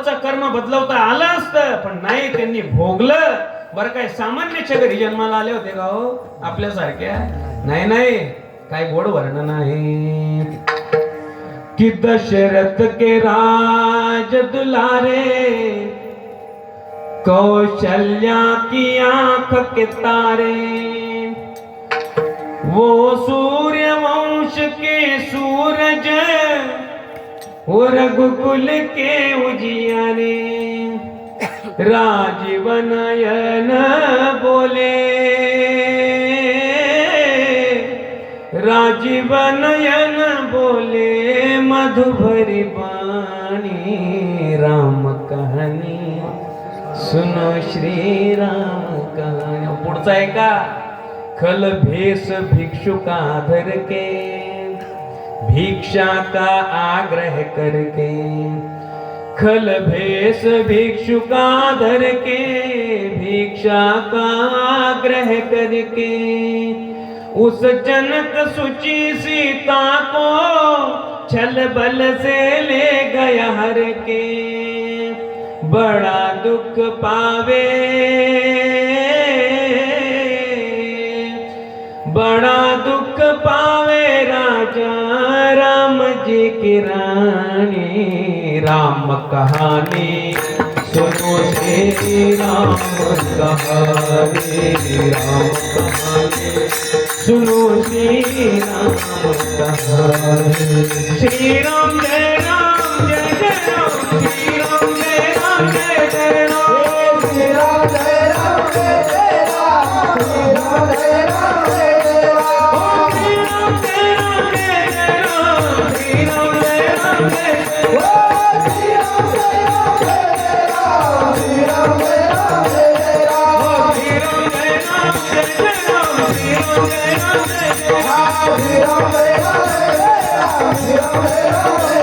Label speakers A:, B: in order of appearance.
A: पूर्वचं कर्म बदलवता आलं असतं, पण नाही, त्यांनी भोगलं. बरं काय सामान्यच्या घरी जन्माला आले होते का हो आपल्यासारख्या? नाही नाही, काय गोड वर्णन आहे कि दशरथ के राज दुलारे, कौशल्या की आंख के तारे, वो सूर्य वंश के सूरज, वो रघुकुल के उजियारे, राजीव नयन बोले, राजीव नयन बोले, मधुभरी बाणी, राम कहानी सुनो श्री राम कहानी. पुढचा आहे का? खल भेष भिक्षु का धर के, भिक्षा का आग्रह करके, खल भेष भिक्षु का धर के, भिक्षा का आग्रह करके, उस जनक सुचि सीता को छल बल से ले गया हर के, बड़ा दुख पावे, बड़ा दुख पावे राजा राम जी की रानी. राम कहानी सुनो श्री राम कहानी, राम कहानी सुनो श्री राम कहानी. श्री राम जय राम जय जय राम, श्री राम जय राम जय जय राम, श्री राम जय राम जय जय राम, श्री राम जय राम जय जय राम, श्री राम जय राम जय जय राम, श्री राम जय राम जय जय राम, श्री राम जय राम जय जय राम, श्री राम जय राम जय जय राम, श्री राम जय राम जय जय राम, श्री राम जय राम जय जय राम, श्री राम जय राम जय जय राम, श्री राम जय राम